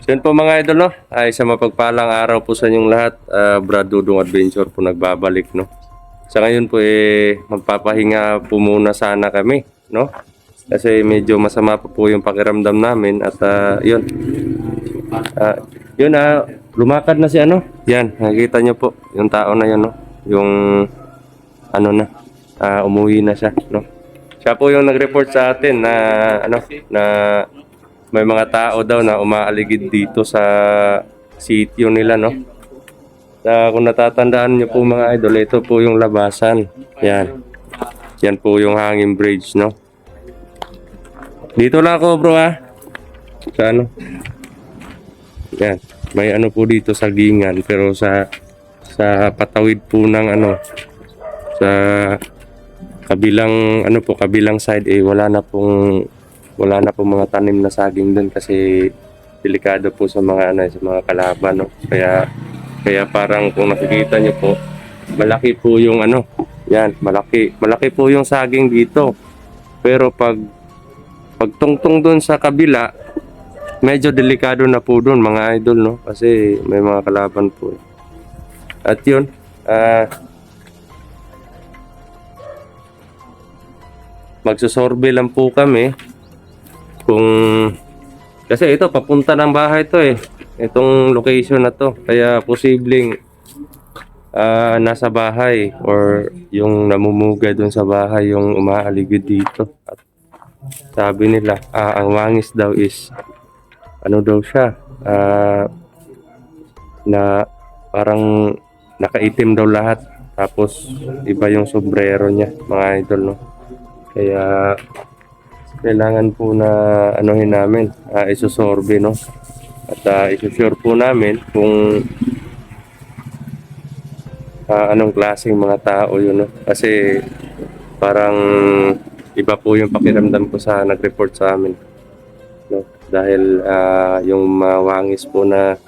So yun po mga idol, no? Ay sa mapagpalang araw po sa inyong lahat. Brad Dudong Adventure po nagbabalik, no? Sa ngayon po magpapahinga po muna sana kami, no? Kasi medyo masama po yung pakiramdam namin at yun. Yun lumakad na si ano? Yan, nakikita nyo po yung tao na yun, no? Yung ano na, umuwi na siya, no? Siya po yung nag-report sa atin na ano, na may mga tao daw na umaaligid dito sa sitio nila, no? Kung natatandaan niyo po mga idol, ito po yung labasan. Yan. Yan po yung hanging bridge, no? Dito lang ako, bro, sa ano? Yan. May ano po dito sa gingan, pero sa patawid po ng ano, sa kabilang ano po, kabilang side wala na pong mga tanim na saging doon kasi delikado po sa mga ano, sa mga kalaban, no? Kaya parang kung nakikita niyo po, malaki po yung ano, yan, malaki po yung saging dito. Pero pag tungtong doon sa kabila, medyo delikado na po doon mga idol, no? Kasi may mga kalaban po. At yun, magsusorbe lang po kami kung kasi ito papunta ng bahay to itong location na to, kaya posibleng nasa bahay or yung namumuga doon sa bahay yung umaaligid dito. At sabi nila ang wangis daw is ano daw siya, na parang nakaitim daw lahat, tapos iba yung sombrero niya mga idol, no? Kaya kailangan po na anuhin namin, isusorbe, no? At isusure po namin kung anong klaseng mga tao yun, no? Kasi parang iba po yung pakiramdam ko sa nag-report sa amin, no? Dahil yung mawangis po na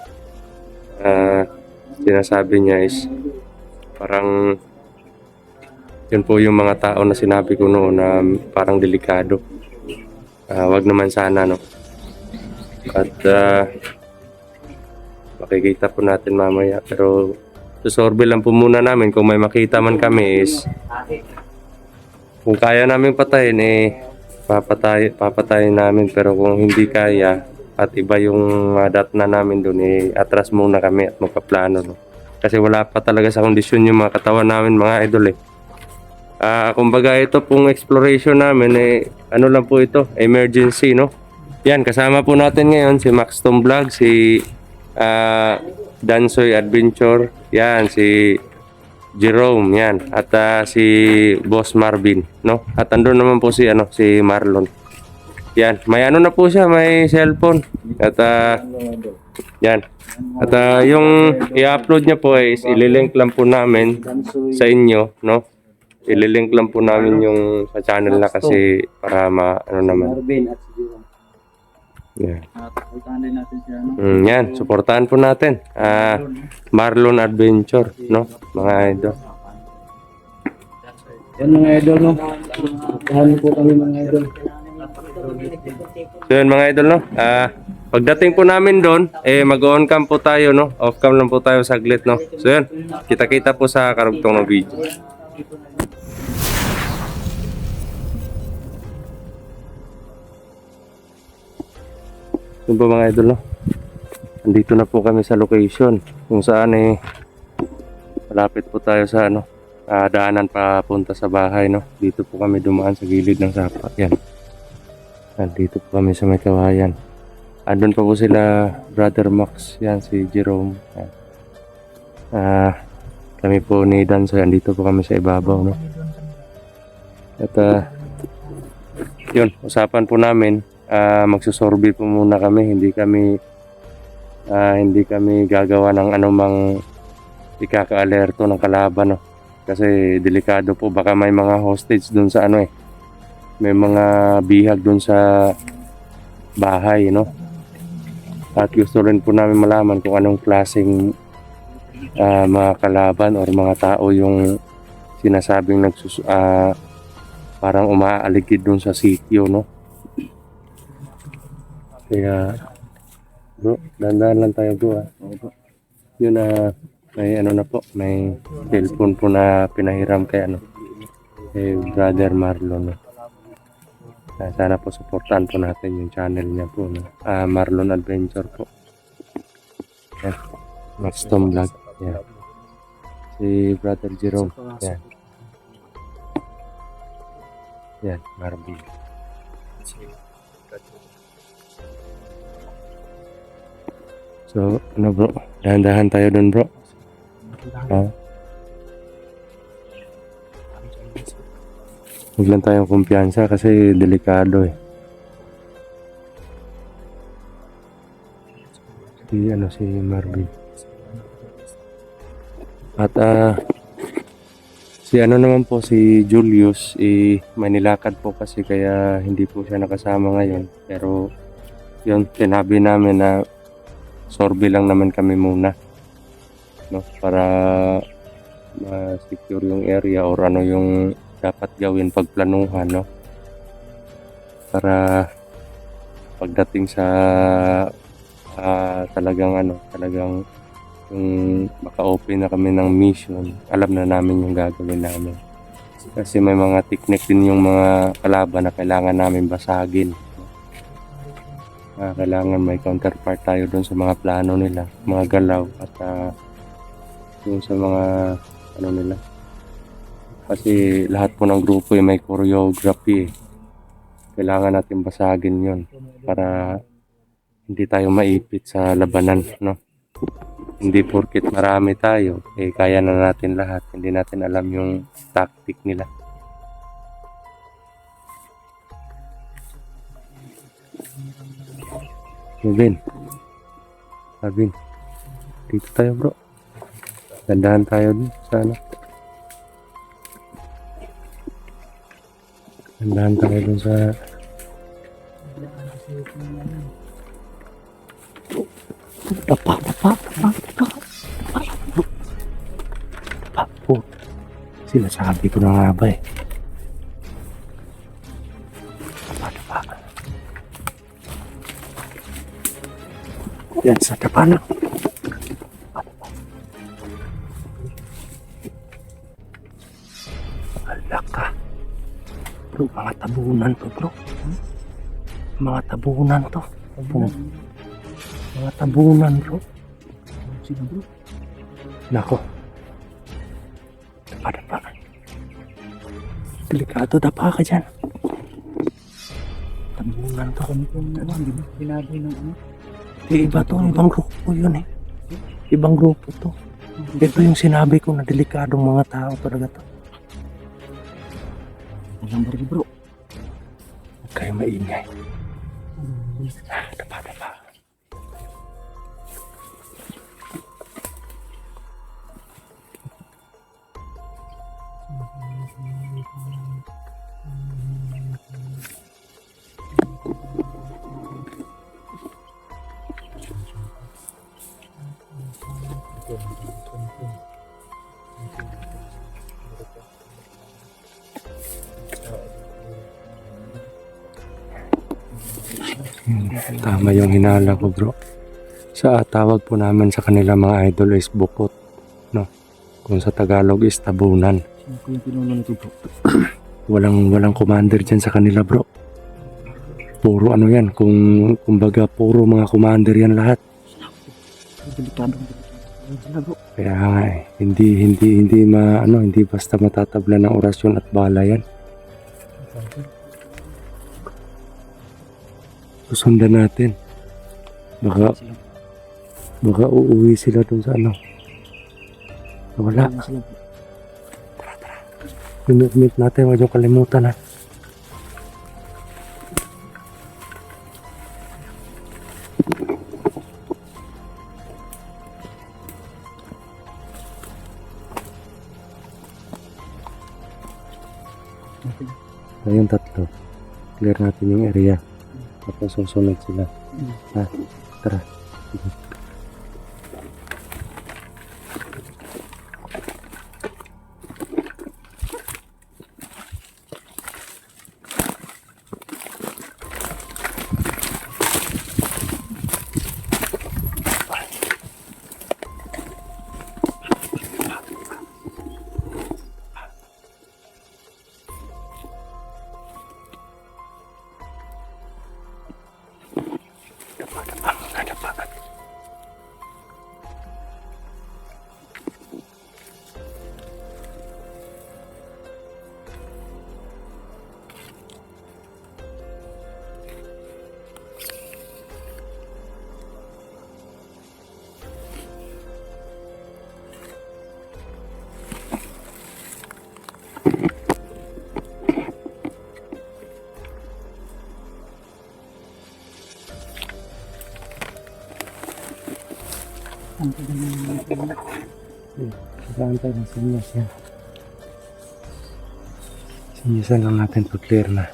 sinasabi niya is parang yun po yung mga tao na sinabi ko noon na parang delikado. Wag naman sana, no? At makikita po natin mamaya, pero susorbe lang po muna namin. Kung may makita man kami is kung kaya namin patayin papatayin namin, pero kung hindi kaya at iba yung datna namin doon atras muna kami at magpaplano, no? Kasi wala pa talaga sa kondisyon yung mga katawan namin mga idol. Kumbaga ito pong exploration namin ano lang po ito, emergency, no? Yan, kasama po natin ngayon si Maxton Vlog, si Dansoy Adventure, yan, si Jerome, yan, at si Boss Marvin, no? At andun naman po si Marlon. Yan, may ano na po siya, may cellphone. At yan. At yung i-upload niya po is ililink lang po namin sa inyo, no? Ililink lang po namin yung sa channel na kasi para ano naman. Yan. Yan, suportahan po natin. Marlon Adventure, no? Mga idol. Yan mga idol, no? Tahan po kami mga idol. So yun mga idol, no? Pagdating po namin doon, mag-on cam po tayo, no? Off cam lang po tayo saglit, no? So yun, kita-kita po sa karugtong ng video. Yun po mga idol, no? Andito na po kami sa location kung saan malapit po tayo sa ano, daanan papunta sa bahay, no? Dito po kami dumaan sa gilid ng sapa. Yan. Andito po kami sa may kawayan. Andun pa po sila Brother Max, yan, si Jerome. Yan. Kami po ni Dansoy, andito po kami sa ibabaw, no? At yun, usapan po namin, magsusorbe po muna kami, hindi kami gagawa ng anumang ikaka-alerto ng kalaban, no? Kasi delikado po, baka may mga hostage dun sa ano may mga bihag dun sa bahay, no? At gusto rin po namin malaman kung anong klaseng mga kalaban or mga tao yung sinasabing parang umaaligid dun sa sitio, no? Kaya Bro, dandan lang tayo bro ah. Opo. Yun na, may ano na po, may cellphone po na pinahiram kay ano, kay Brother Marlon. No? Sana po supportan po natin yung channel niya po. No? Marlon Adventure po. Yan. Maxtom Vlog. Yan. Si Brother Jerome. Yan. Yan, Marvin. So, ano bro? Dahan-dahan tayo dun bro. Ha? Huwag lang tayong kumpiyansa kasi delikado eh. Si Marvin. At si ano naman po si Julius may nilakad po kasi kaya hindi po siya nakasama ngayon. Pero yun, sinabi namin na sorby lang naman kami muna. No, para ma-secure yung area or ano yung dapat gawin pagplanuhan, no? Para pagdating sa talagang yung maka-open na kami ng mission, alam na namin yung gagawin namin. Kasi may mga technique din yung mga kalaban na kailangan namin basagin. Kailangan may counterpart tayo doon sa mga plano nila, mga galaw at yung sa mga ano nila. Kasi lahat po ng grupo may choreography. Kailangan natin basagin yon para hindi tayo maipit sa labanan, no? Hindi porket marami tayo, kaya na natin lahat. Hindi natin alam yung tactic nila. Marvin, dito tayo bro. Dandahan tayo dun sana. Dandahan tayo dun sa Tapa po. Sinasabi ko na nga ba eh. Tapa. Yan sa tapa na. Alaka. Bro, mga tabunan to bro. Mga tabunan to. Mga tabunan bro. Sino bro? Nako. Dapa. Delikado, dapa ka dyan. Tabunan to. Binaboy ng ano? Iba to, ibang grupo yun eh. Ibang grupo to. Ito yung sinabi ko na delikadong mga tao talaga to. Walang baril bro. Huwag kayo maingay. Dapa. Tama yung hinala ko bro. Sa tawag po namin sa kanila mga idol is bukot, no? Kung sa Tagalog is tabunan. Sino ko yung pinuno nito bro? Walang commander dyan sa kanila bro. Puro ano yan, kumbaga puro mga commander yan lahat. Delikado sila bro. Kaya nga hindi basta matatabla ng orasyon at bala yan. Susundan natin. Baka uuwi sila dun sa ano. Wala. Meet natin, huwag yung kalimutan ha. Ngayong tatlo, clear natin yung area. Tapos susunod sila. Ha, tara. Sige. Ang tagal na Saan tayo ng sinyas yan? Sinyasan lang natin to clear na.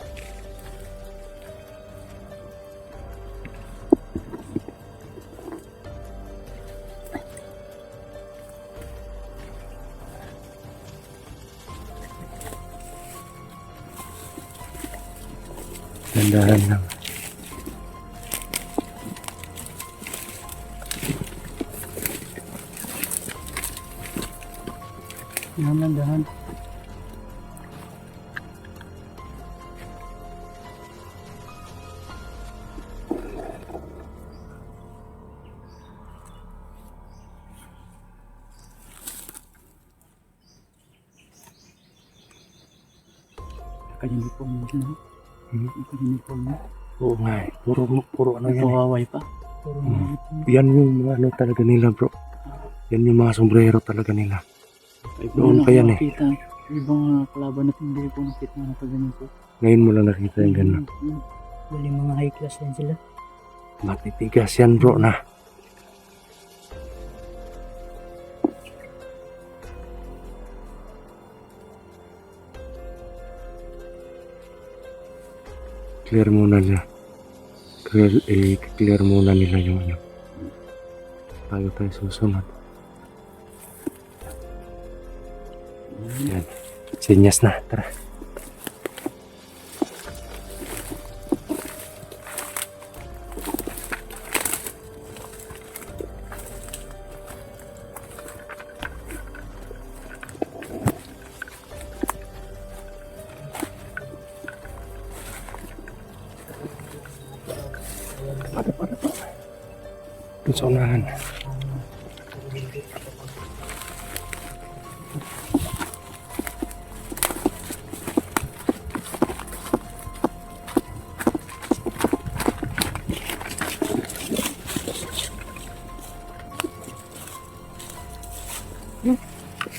Dandahan lang. Dahan. Naka-uniform mo siya. Naka-uniform mo. Oo nga eh. Puro ano yan eh. Kawaway pa. Puro Yan yung mga ano talaga nila bro. Yan yung mga sombrero talaga nila. Noon pa yan eh. Ibang kalaban natin hindi ko nakita na pag-ganyan po. Ngayon mo lang nakita yung gano'n. Bali mga high class yan sila. Matitigas yan bro na. Clear muna nila. Clear muna nila yung ano. Bago tayo susunod. Yan. Sinyas na. Tara. Doon sa unahan.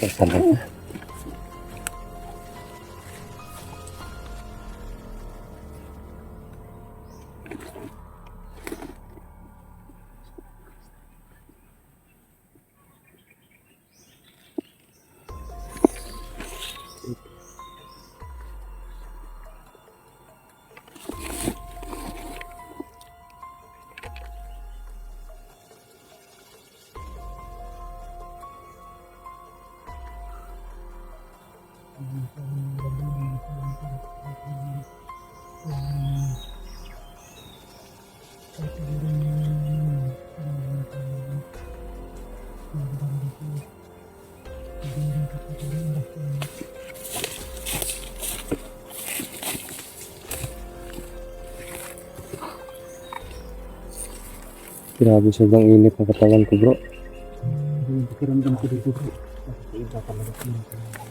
Sasalat na. Grabe sobrang init ng katawan ko bro. Pakiramdam ko dito bro.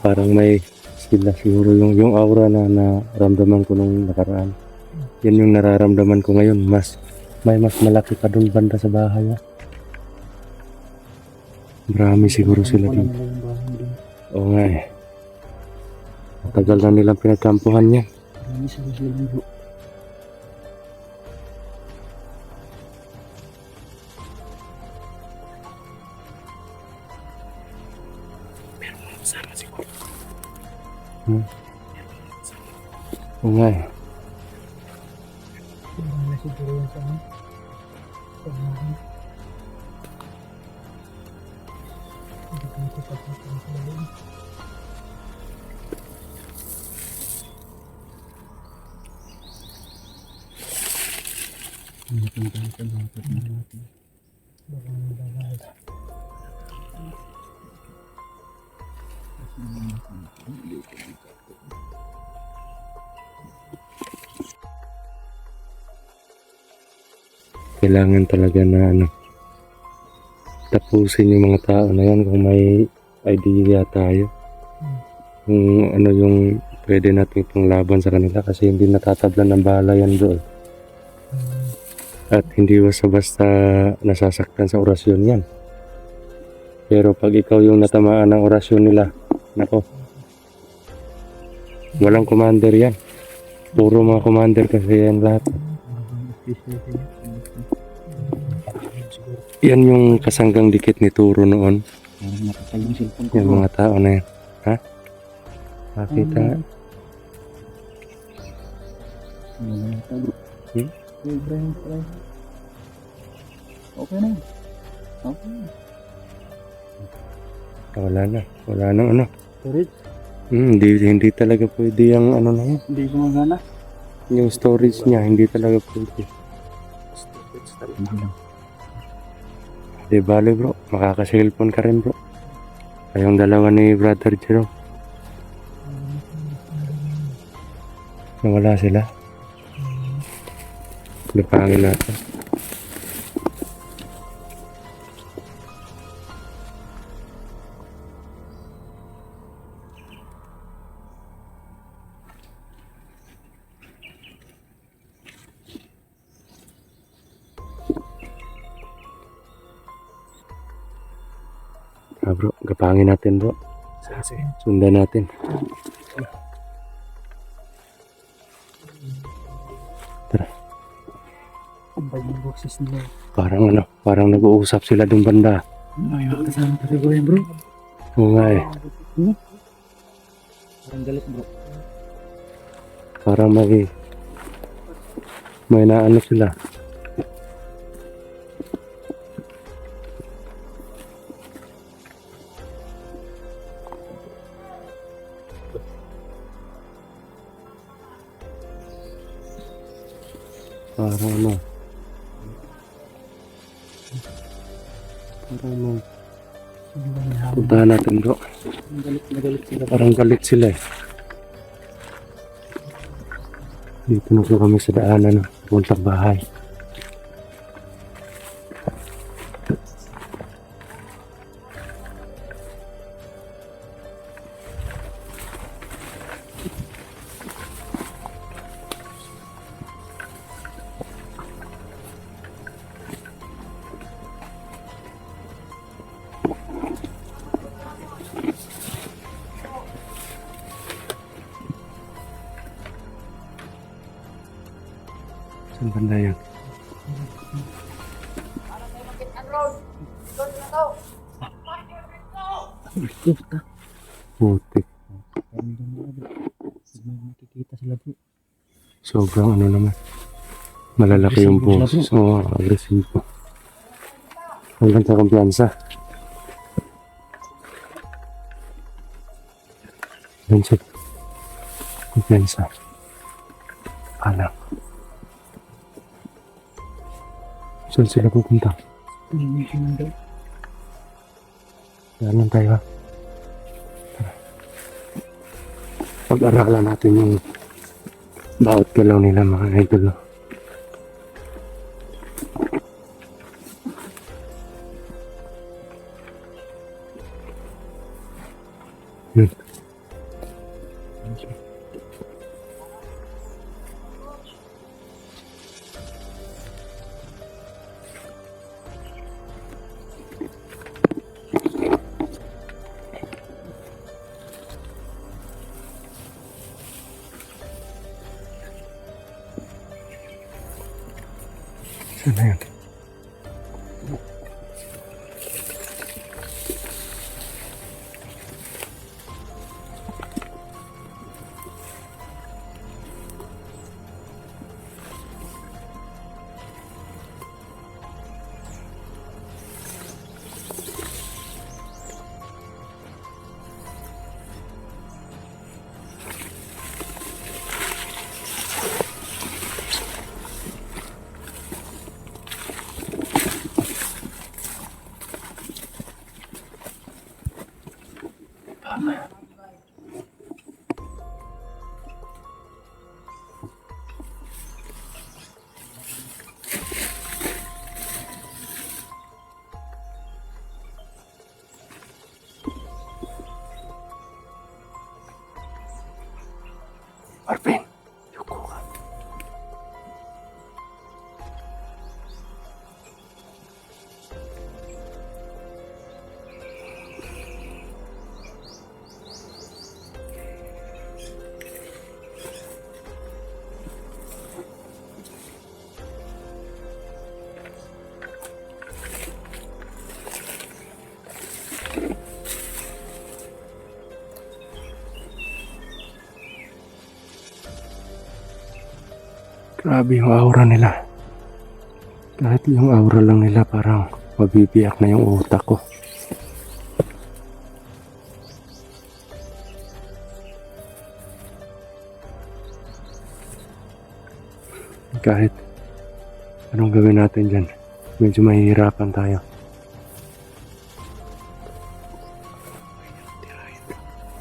Parang may sila siguro yung aura na naramdaman ko nung nakaraan. Yan yung nararamdaman ko ngayon. May mas malaki pa doon banda sa bahay. Marami siguro sila dito. Oo nga eh. Matagal na nilang pinagkampuhan niya. Marami sila bro. Sama siguro. Oo nga eh. Wala siguro yan sa amin. Sa amin. Hindi ko ito papasok sa amin. Hindi ko ito papasok sa amin. Kailangan talaga na tapusin yung mga tao na yan kung may idea tayo. Kung ano yung pwede natin itong laban sa kanila kasi hindi natatablan ng bala yan doon. At hindi basta-basta nasasaktan sa orasyon yan. Pero pag ikaw yung natamaan ng orasyon nila, nako, walang commander yan. Puro mga commander kasi yan lahat. Siguro. Yan yung kasanggang dikit ni Turo noon. Parang nakatay yung cellphone ko. Yung mga tao na yan. Ha? Makita. Hmm? Okay na. Okay. Wala na. Wala nang ano. Storage? Hindi talaga pwede yung ano na yan. Hindi gumagana. Yung storage niya, hindi talaga pwede. Hindi lang. Di bale bro, makaka-cellphone ka rin bro. Kayong dalawa ni Brother Jero. Nawala sila. Lupangin natin. Bro, gapangin natin bro. Sige. Sundan natin. Tara. Ang bagay yung boses nila. Parang nag-uusap sila dun banda. Ay, kasama pa siguro yan bro. Oo nga eh. Parang galit bro. Parang may naano sila. Parang ano. Puntahan natin bro. Galit sila. Parang galit sila eh. Dito na po kami sa daanan. Puntang bahay. Saan banda yan? Puta. Putik. Nakikita sila bro. Sobrang ano naman. Malalaki yung Agresibo boses. sila, Oo, agresibo. Hanggang sa kumpiyansa. Hanggang sa kumpiyansa. Alam. Saan sila pupunta? Hindi siya nandun. Yan lang tayo. Tara. Pag-aralan natin yung bawat galaw nila mga idol. Yun. Saan na yun? Marvin, yuko ka. Grabe yung aura nila. Kahit yung aura lang nila parang mabibiyak na yung utak ko. Kahit anong gawin natin dyan, medyo mahihirapan tayo.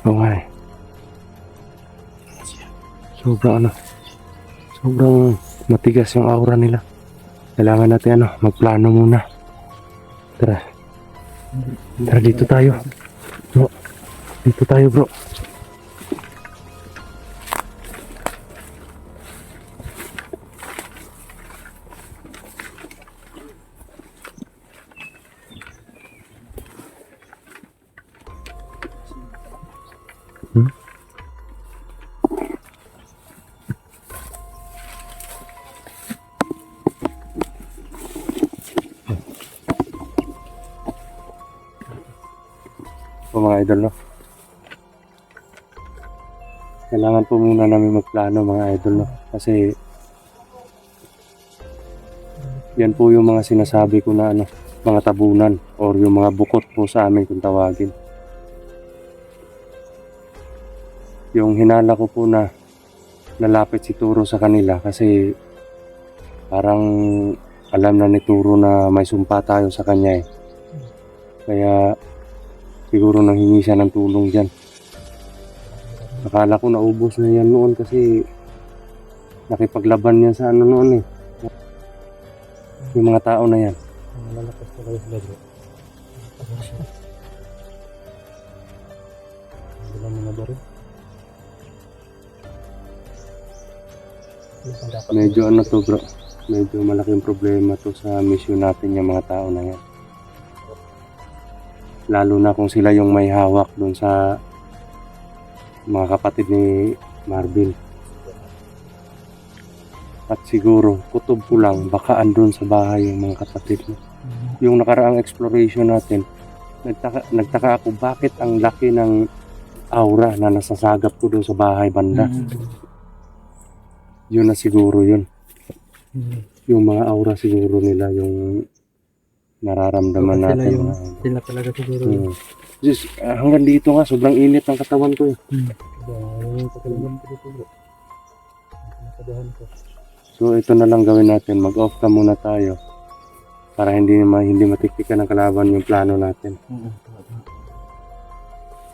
Oo nga eh. Sobrang matigas yung aura nila. Kailangan natin magplano muna. Tara dito tayo. Bro, dito tayo bro. Mga idol, no? Kailangan po muna namin magplano mga idol, no? Kasi yan po yung mga sinasabi ko na mga tabunan or yung mga bukot po sa amin kung tawagin. Yung hinala ko po na nalapit si Turo sa kanila kasi parang alam na ni Turo na may sumpa tayo sa kanya eh. Kaya siguro nanghingi siya ng tulong dyan. Akala ko naubos na yan noon kasi nakipaglaban yan sa noon eh. Yung mga tao na yan. Malalakas talaga sila bro. Bilang mga baro. Medyo to bro. Medyo malaking problema to sa mission natin yung mga tao na yan. Lalo na kung sila yung may hawak doon sa mga kapatid ni Marvin. At siguro, kutob ko lang, baka andun sa bahay yung mga kapatid mo. Yung nakaraang exploration natin, nagtaka ako bakit ang laki ng aura na nasasagap ko doon sa bahay banda. Yun na siguro yun. Yung mga aura siguro nila yung nararamdaman natin. Sila talaga siguro. Just, hanggang dito nga, sobrang init ng katawan ko eh. So ito na lang gawin natin, mag-off cam muna tayo para hindi matiktikan ng kalaban yung plano natin.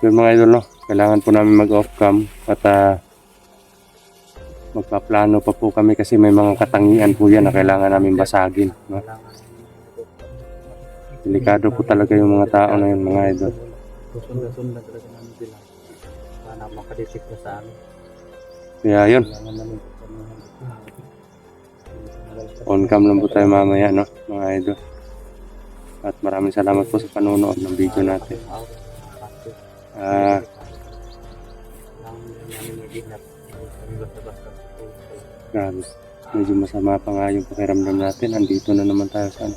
So mga idol, no, kailangan po namin mag-off cam at magpaplano pa po kami kasi may mga katangian po yan na kailangan namin basagin. No? Delikado po talaga yung mga tao na yun, mga idol. Sunda-sunda talaga namin sila para makadetect na sa amin. Kaya yun, on cam lang po tayo mamaya, no, mga idol. At maraming salamat po sa panonood ng video natin. Grabe, medyo masama pa nga yung pakiramdam natin. Andito na naman tayo sa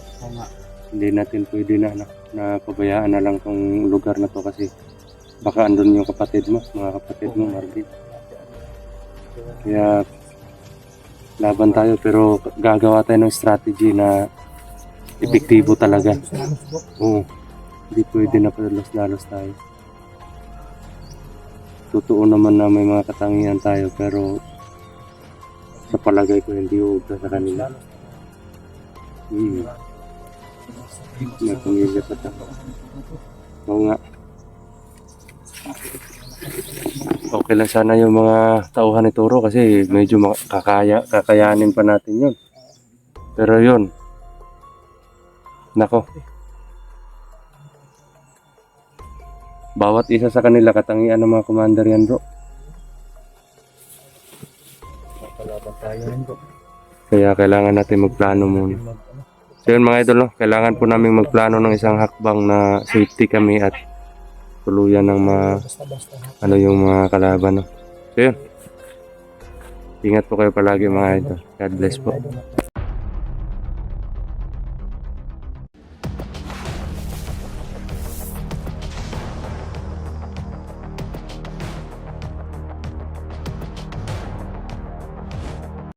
hindi natin pwede na pabayaan na lang tong lugar na to kasi baka andun yung kapatid mo, mga kapatid mo, Marvin. Kaya laban tayo pero gagawa tayo ng strategy na epektibo talaga. Oo, hindi pwede na padalos-dalos tayo. Totoo naman na may mga katangian tayo pero sa palagay ko hindi uubra sa kanila. May pamilya pa tayo. Oo nga. Okay lang sana yung mga tauhan ni Turo kasi medyo kakayanin pa natin yun. Pero yun, nako, bawat isa sa kanila katangian ng mga commander yan bro. Kaya kailangan natin magplano muna. So yun mga idol, no? Kailangan po namin magplano ng isang hakbang na safety kami at tuluyan ng yung mga kalaban. No? So yun, ingat po kayo palagi mga idol. God bless po.